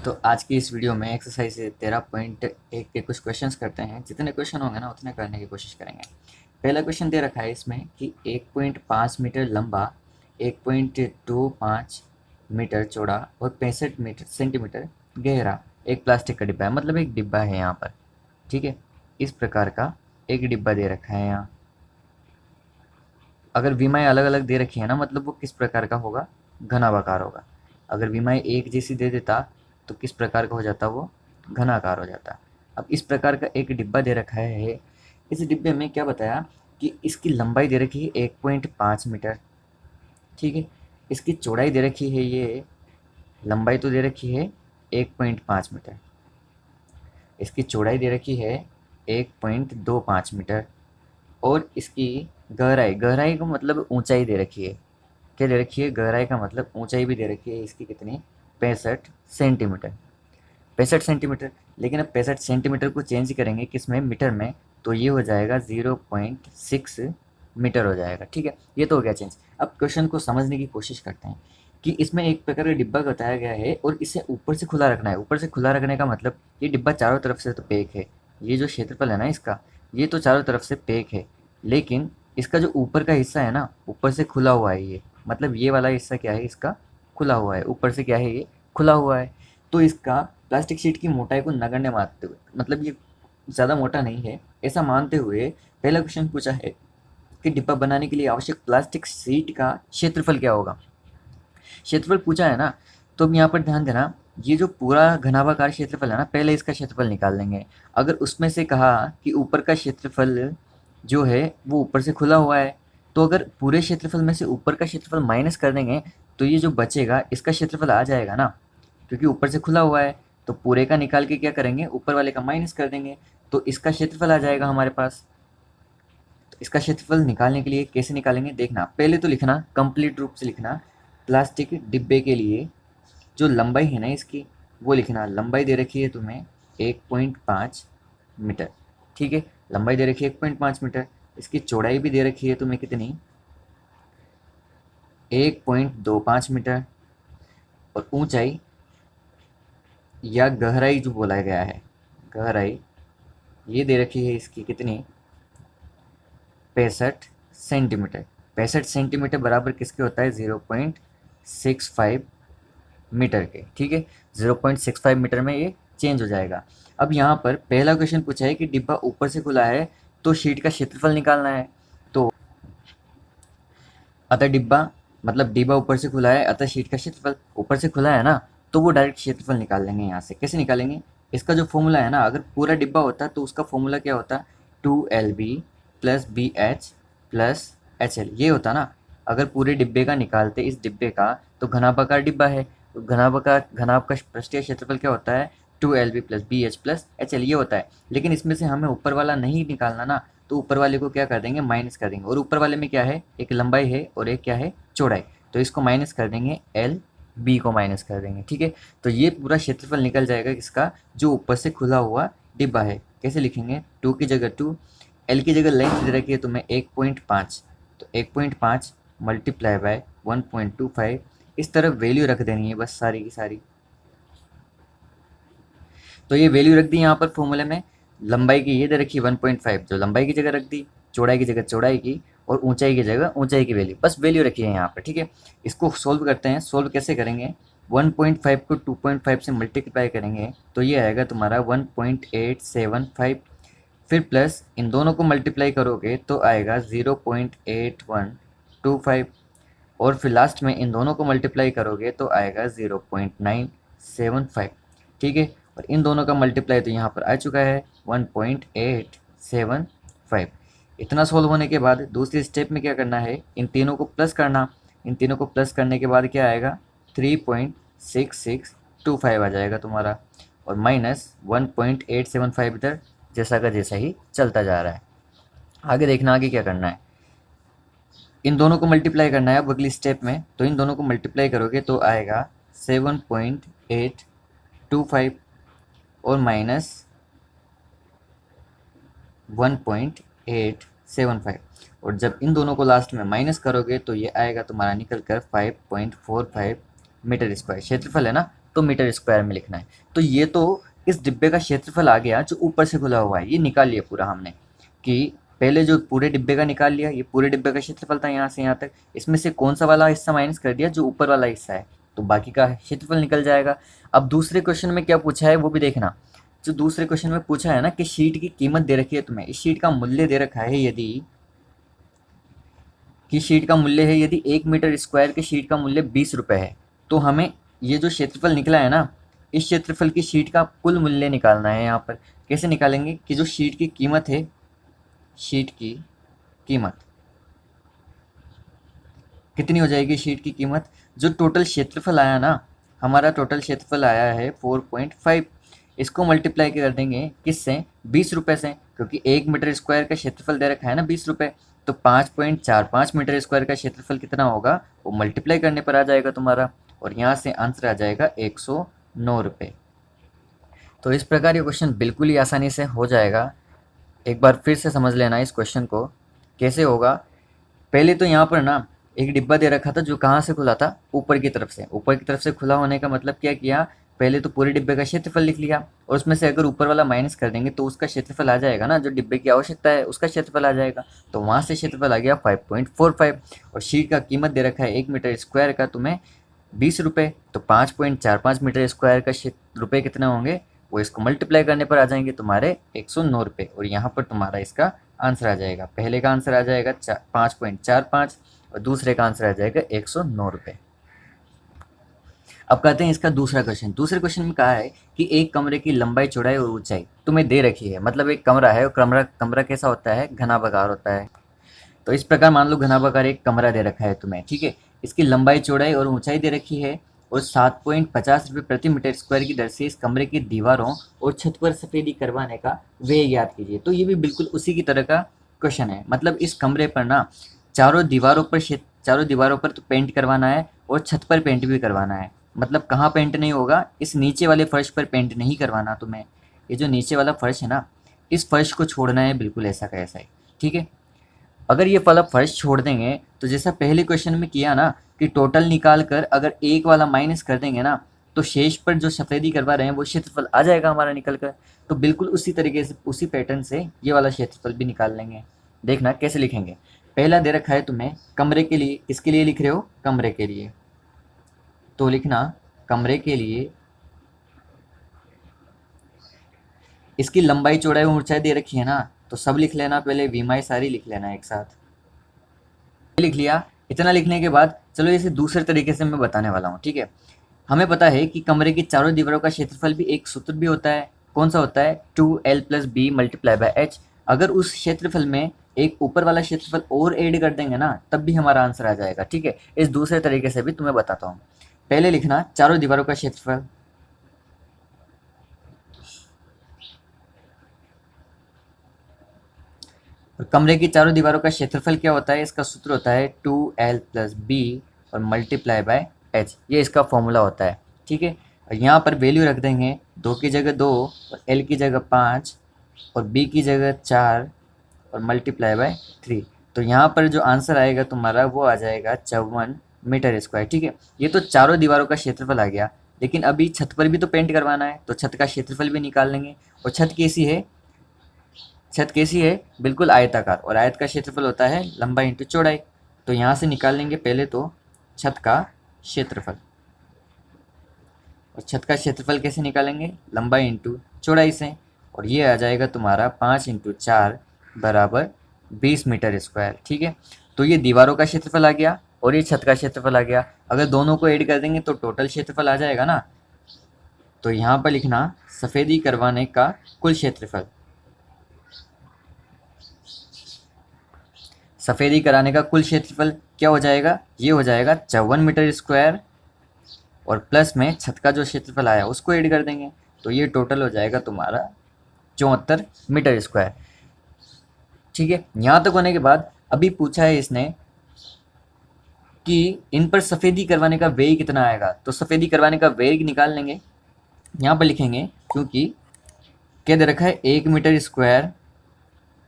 तो आज की इस वीडियो में एक्सरसाइज 13.1 के कुछ क्वेश्चंस करते हैं। जितने क्वेश्चन होंगे ना उतने करने की कोशिश करेंगे। पहला क्वेश्चन दे रखा है इसमें कि 1.5 मीटर लंबा, 1.25 मीटर चौड़ा और 65 मीटर सेंटीमीटर गहरा एक प्लास्टिक का डिब्बा है। मतलब एक डिब्बा है यहाँ पर, ठीक है। इस प्रकार का एक डिब्बा दे रखा है यहाँ। अगर विमाएँ अलग अलग दे रखी है ना, मतलब वो किस प्रकार का होगा, घनाभाकार होगा। अगर विमाएँ एक जैसी दे देता तो किस प्रकार का हो जाता, वो घनाकार हो जाता। अब इस प्रकार का एक डिब्बा दे रखा है। इस डिब्बे में क्या बताया कि इसकी लंबाई दे रखी है 1.5 मीटर, ठीक है। इसकी चौड़ाई दे रखी है, ये लंबाई तो दे रखी है 1.5 मीटर, इसकी चौड़ाई दे रखी है 1.25 मीटर और इसकी गहराई, गहराई का मतलब ऊंचाई दे रखी है। क्या दे रखी है, गहराई का मतलब ऊंचाई भी दे रखी है इसकी कितनी, 65 सेंटीमीटर। 65 सेंटीमीटर। लेकिन अब 65 सेंटीमीटर को चेंज करेंगे किस में, मीटर में, तो ये हो जाएगा 0.6 मीटर हो जाएगा, ठीक है। ये तो हो गया चेंज। अब क्वेश्चन को समझने की कोशिश करते हैं कि इसमें एक प्रकार का डिब्बा बताया गया है और इसे ऊपर से खुला रखना है। ऊपर से खुला रखने का मतलब ये डिब्बा चारों तरफ से तो पैक है, ये जो क्षेत्रफल है ना इसका, ये तो चारों तरफ से पैक है, लेकिन इसका जो ऊपर का हिस्सा है ना, ऊपर से खुला हुआ है ये। मतलब ये वाला हिस्सा क्या है, इसका खुला हुआ है, ऊपर से क्या है, ये खुला हुआ है। तो इसका प्लास्टिक शीट की मोटाई को नगण्य मानते हुए, मतलब ये ज़्यादा मोटा नहीं है ऐसा मानते हुए, पहला क्वेश्चन पूछा है कि डिब्बा बनाने के लिए आवश्यक प्लास्टिक शीट का क्षेत्रफल क्या होगा। क्षेत्रफल पूछा है ना, तो अब यहाँ पर ध्यान देना, ये जो पूरा घनाभाकार क्षेत्रफल है ना, पहले इसका क्षेत्रफल निकाल लेंगे। अगर उसमें से कहा कि ऊपर का क्षेत्रफल जो है वो ऊपर से खुला हुआ है, तो अगर पूरे क्षेत्रफल में से ऊपर का क्षेत्रफल माइनस कर देंगे तो ये जो बचेगा इसका क्षेत्रफल आ जाएगा ना, क्योंकि ऊपर से खुला हुआ है। तो पूरे का निकाल के क्या करेंगे, ऊपर वाले का माइनस कर देंगे, तो इसका क्षेत्रफल आ जाएगा हमारे पास। तो इसका क्षेत्रफल निकालने के लिए कैसे निकालेंगे, देखना, पहले तो लिखना, कंप्लीट रूप से लिखना, प्लास्टिक डिब्बे के लिए जो लंबाई है ना इसकी, वो लिखना। लंबाई दे रखी है तुम्हें 1.5 मीटर, ठीक है। लंबाई दे रखी है 1.5 मीटर। इसकी चौड़ाई भी दे रखी है तुम्हें कितनी, 1.25 मीटर। और ऊंचाई या गहराई जो बोला गया है, गहराई ये दे रखी है इसकी कितनी, 65 सेंटीमीटर। 65 सेंटीमीटर बराबर किसके होता है, 0.65 मीटर के, ठीक है। 0.65 मीटर में ये चेंज हो जाएगा। अब यहाँ पर पहला क्वेश्चन पूछा है कि डिब्बा ऊपर से खुला है तो शीट का क्षेत्रफल निकालना है। तो अतः डिब्बा, मतलब डिब्बा ऊपर से खुला है, अतः शीट का क्षेत्रफल ऊपर से खुला है ना, तो वो डायरेक्ट क्षेत्रफल निकाल लेंगे यहाँ से। कैसे निकालेंगे, इसका जो फॉर्मूला है ना, अगर पूरा डिब्बा होता तो उसका फॉर्मूला क्या होता, 2LB plus BH plus HL, ये होता ना। अगर पूरे डिब्बे का निकालते इस डिब्बे का, तो घनाभाकार डिब्बा है, तो घनाभ का पृष्ठीय क्षेत्रफल क्या होता है, 2LB plus BH plus HL, ये होता है। लेकिन इसमें से हमें ऊपर वाला नहीं निकालना ना, तो ऊपर वाले को क्या कर देंगे, माइनस कर देंगे। और ऊपर वाले में क्या है, एक लंबाई है और एक क्या है, चौड़ाई। तो इसको माइनस कर देंगे, LB को माइनस कर देंगे, ठीक है। तो ये पूरा क्षेत्रफल निकल जाएगा किसका, जो ऊपर से खुला हुआ डिब्बा है। कैसे लिखेंगे, 2 की जगह 2, L की जगह लेंथ दे रखी है तुम्हें 1.5, तो 1.5 मल्टीप्लाई बाय 1.25, इस तरफ वैल्यू रख देनी है बस सारी की सारी। तो ये वैल्यू रख दी यहाँ पर फॉर्मूले में। लंबाई की ये दे रखी 1.5, जो लंबाई की जगह रख दी, चौड़ाई की जगह चौड़ाई की, और ऊंचाई की जगह ऊंचाई की वैल्यू, बस वैल्यू रखी है यहाँ पर, ठीक है। इसको सोल्व करते हैं। सोल्व कैसे करेंगे, 1.5 को 2.5 से मल्टीप्लाई करेंगे तो ये आएगा तुम्हारा 1.875, फिर प्लस इन दोनों को मल्टीप्लाई करोगे तो आएगा 0.8125, और फिर लास्ट में इन दोनों को मल्टीप्लाई करोगे तो आएगा 0.975, ठीक है। और इन दोनों का मल्टीप्लाई तो यहाँ पर आ चुका है 1.875। इतना सोल्व होने के बाद दूसरी स्टेप में क्या करना है, इन तीनों को प्लस करना। इन तीनों को प्लस करने के बाद क्या आएगा, 3.6625 आ जाएगा तुम्हारा, और माइनस 1.875 इधर जैसा का जैसा ही चलता जा रहा है। आगे देखना, आगे क्या करना है, इन दोनों को मल्टीप्लाई करना है अब अगली स्टेप में। तो इन दोनों को मल्टीप्लाई करोगे तो आएगा 7.825 और माइनस 1.875, और जब इन दोनों को लास्ट में माइनस करोगे तो ये आएगा तुम्हारा निकल कर 5.45 मीटर स्क्वायर। क्षेत्रफल है ना, तो मीटर स्क्वायर में लिखना है। तो ये तो इस डिब्बे का क्षेत्रफल आ गया जो ऊपर से खुला हुआ है, ये निकाल लिया पूरा हमने, कि पहले जो पूरे डिब्बे का निकाल लिया, ये पूरे डिब्बे का क्षेत्रफल था यहाँ से यहाँ तक, इसमें से कौन सा वाला हिस्सा माइनस कर दिया, जो ऊपर वाला हिस्सा है, तो बाकी का क्षेत्रफल निकल जाएगा। अब दूसरे क्वेश्चन में क्या पूछा है वो भी देखना। जो दूसरे क्वेश्चन में पूछा है ना कि शीट की कीमत दे रखी है तुम्हें, इस शीट का मूल्य दे रखा है, यदि कि शीट का मूल्य है, यदि 1 मीटर स्क्वायर के शीट का मूल्य 20 रुपये है, तो हमें ये जो क्षेत्रफल निकला है ना, इस क्षेत्रफल की शीट का कुल मूल्य निकालना है। यहाँ पर कैसे निकालेंगे कि जो शीट की कीमत है, शीट की कीमत कितनी हो जाएगी, शीट की कीमत, जो टोटल क्षेत्रफल आया ना, हमारा टोटल क्षेत्रफल आया है 4.5, इसको मल्टीप्लाई कर देंगे किससे, 20 रुपये से, क्योंकि 1 मीटर स्क्वायर का क्षेत्रफल दे रखा है ना 20 रुपये, तो 5.45 मीटर स्क्वायर का क्षेत्रफल कितना होगा, वो मल्टीप्लाई करने पर आ जाएगा तुम्हारा, और यहाँ से आंसर आ जाएगा 109 रुपये। तो इस प्रकार ये क्वेश्चन बिल्कुल ही आसानी से हो जाएगा। एक बार फिर से समझ लेना इस क्वेश्चन को कैसे होगा। पहले तो यहाँ पर ना एक डिब्बा दे रखा था जो कहाँ से खुला था, ऊपर की तरफ से। ऊपर की तरफ से खुला होने का मतलब क्या किया, पहले तो पूरे डिब्बे का क्षेत्रफल लिख लिया, और उसमें से अगर ऊपर वाला माइनस कर देंगे तो उसका क्षेत्रफल आ जाएगा ना, जो डिब्बे की आवश्यकता है उसका क्षेत्रफल आ जाएगा। तो वहाँ से क्षेत्रफल आ गया 5.45, और शीट का कीमत दे रखा है 1 मीटर स्क्वायर का तुम्हें 20 रुपये, तो 5.45 मीटर स्क्वायर का रुपये कितने होंगे, वो इसको मल्टीप्लाई करने पर आ जाएंगे तुम्हारे 109 रुपये, और यहाँ पर तुम्हारा इसका आंसर आ जाएगा। पहले का आंसर आ जाएगा 5.45, और दूसरे का आंसर आ जाएगा 109 रुपये। अब कहते हैं इसका दूसरा क्वेश्चन। दूसरे क्वेश्चन में कहा है कि एक कमरे की लंबाई, चौड़ाई और ऊंचाई तुम्हें दे रखी है। मतलब एक कमरा है, और कमरा कमरा कैसा होता है, घनाभागार होता है। तो इस प्रकार मान लो घनाभागार एक कमरा दे रखा है तुम्हें, ठीक है। इसकी लंबाई, चौड़ाई और ऊंचाई दे रखी है, और 7.50 रुपये प्रति मीटर स्क्वायर की दर से इस कमरे की दीवारों और छत पर सफेदी करवाने का व्यय याद कीजिए। तो ये भी बिल्कुल उसी की तरह का क्वेश्चन है। मतलब इस कमरे पर ना चारों दीवारों पर तो पेंट करवाना है, और छत पर पेंट भी करवाना है। मतलब कहाँ पेंट नहीं होगा, इस नीचे वाले फर्श पर पेंट नहीं करवाना तुम्हें। ये जो नीचे वाला फर्श है ना, इस फर्श को छोड़ना है बिल्कुल ऐसा का ऐसा ही, ठीक है। अगर ये वाला फर्श छोड़ देंगे तो जैसा पहले क्वेश्चन में किया ना, कि टोटल निकाल कर अगर एक वाला माइनस कर देंगे ना, तो शेष पर जो सफेदी करवा रहे हैं वो क्षेत्रफल आ जाएगा हमारा निकल कर। तो बिल्कुल उसी तरीके से, उसी पैटर्न से ये वाला क्षेत्रफल भी निकाल लेंगे। देखना कैसे लिखेंगे। पहला दे रखा है तुम्हें कमरे के लिए, किसके लिए लिख रहे हो, कमरे के लिए, तो लिखना कमरे के लिए इसकी लंबाई, चौड़ाई और ऊंचाई दे रखी है ना, तो सब लिख लेना, पहले वीमाई सारी लिख लेना एक साथ। लिख लिया। इतना लिखने के बाद चलो इसे दूसरे तरीके से मैं बताने वाला हूँ, ठीक है। हमें पता है कि कमरे की चारों दीवारों का क्षेत्रफल भी एक सूत्र भी होता है। कौन सा होता है, 2l+b मल्टीप्लाई बाय h। अगर उस क्षेत्रफल में एक ऊपर वाला क्षेत्रफल और ऐड कर देंगे ना, तब भी हमारा आंसर आ जाएगा, ठीक है। इस दूसरे तरीके से भी तुम्हें बताता हूँ। पहले लिखना चारों दीवारों का क्षेत्रफल, और कमरे की चारों दीवारों का क्षेत्रफल क्या होता है, इसका सूत्र होता है 2l+b और मल्टीप्लाई बाय h। ये इसका फॉर्मूला होता है, ठीक है। और यहाँ पर वैल्यू रख देंगे, 2 की जगह 2, और l की जगह 5, और b की जगह 4, और मल्टीप्लाई बाय 3। तो यहाँ पर जो आंसर आएगा तुम्हारा वो आ जाएगा 54 मीटर स्क्वायर, ठीक है। ये तो चारों दीवारों का क्षेत्रफल आ गया, लेकिन अभी छत पर भी तो पेंट करवाना है, तो छत का क्षेत्रफल भी निकाल लेंगे। और छत कैसी है, छत कैसी है, बिल्कुल आयताकार, और आयत का क्षेत्रफल होता है लंबाई इंटू चौड़ाई। तो यहाँ से निकाल लेंगे पहले तो छत का क्षेत्रफल, और छत का क्षेत्रफल कैसे निकालेंगे, लंबाई इंटू चौड़ाई से, और ये आ जाएगा तुम्हारा 5 × 4 बराबर 20 मीटर स्क्वायर, ठीक है। तो ये दीवारों का क्षेत्रफल आ गया, और ये छत का क्षेत्रफल आ गया। अगर दोनों को ऐड कर देंगे तो टोटल क्षेत्रफल आ जाएगा ना। तो यहाँ पर लिखना सफेदी करवाने का कुल क्षेत्रफल, सफेदी कराने का कुल क्षेत्रफल क्या हो जाएगा, ये हो जाएगा 54 मीटर स्क्वायर, और प्लस में छत का जो क्षेत्रफल आया उसको ऐड कर देंगे, तो ये टोटल हो जाएगा तुम्हारा 74 मीटर स्क्वायर, ठीक है। यहाँ तक होने के बाद अभी पूछा है इसने कि इन पर सफेदी करवाने का व्यय कितना आएगा। तो सफेदी करवाने का व्यय निकाल लेंगे, यहाँ पर लिखेंगे, क्योंकि क्या दे रखा है, 1 मीटर स्क्वायर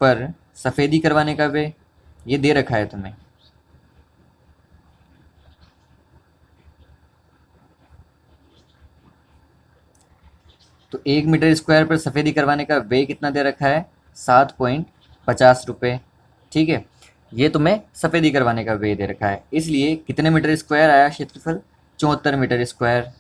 पर सफेदी करवाने का व्यय ये दे रखा है तुम्हें। तो 1 मीटर स्क्वायर पर सफ़ेदी करवाने का व्यय कितना दे रखा है, 7.50 रुपये। ठीक है, ये तुम्हें सफ़ेदी करवाने का व्यय दे रखा है, इसलिए कितने मीटर स्क्वायर आया क्षेत्रफल, 74 मीटर स्क्वायर।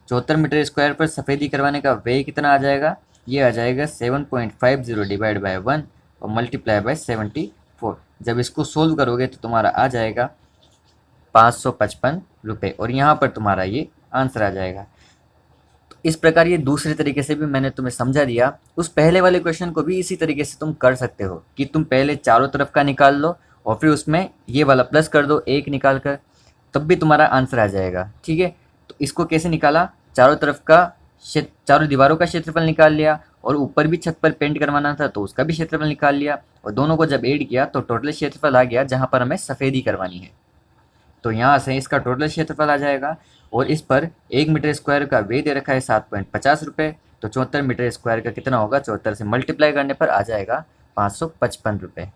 74 मीटर स्क्वायर पर सफ़ेदी करवाने का व्यय कितना आ जाएगा, ये आ जाएगा 7.50 डिवाइड बाय 1 और मल्टीप्लाई बाय 74। जब इसको सोल्व करोगे तो तुम्हारा आ जाएगा 555 रुपये और यहाँ पर तुम्हारा ये आंसर आ जाएगा। तो इस प्रकार ये दूसरे तरीके से भी मैंने तुम्हें समझा दिया। उस पहले वाले क्वेश्चन को भी इसी तरीके से तुम कर सकते हो कि तुम पहले चारों तरफ का निकाल लो और फिर उसमें ये वाला प्लस कर दो एक निकाल कर, तब भी तुम्हारा आंसर आ जाएगा। ठीक है, तो इसको कैसे निकाला, चारों तरफ का चारों दीवारों का क्षेत्रफल निकाल लिया और ऊपर भी छत पर पेंट करवाना था तो उसका भी क्षेत्रफल निकाल लिया और दोनों को जब ऐड किया तो टोटल क्षेत्रफल आ गया जहाँ पर हमें सफ़ेदी करवानी है। तो यहाँ से इसका टोटल क्षेत्रफल आ जाएगा और इस पर 1 मीटर स्क्वायर का व्यय दे रखा है 7.50 रुपये। तो 74 मीटर स्क्वायर का कितना होगा, 74 से मल्टीप्लाई करने पर आ जाएगा 555 रुपये।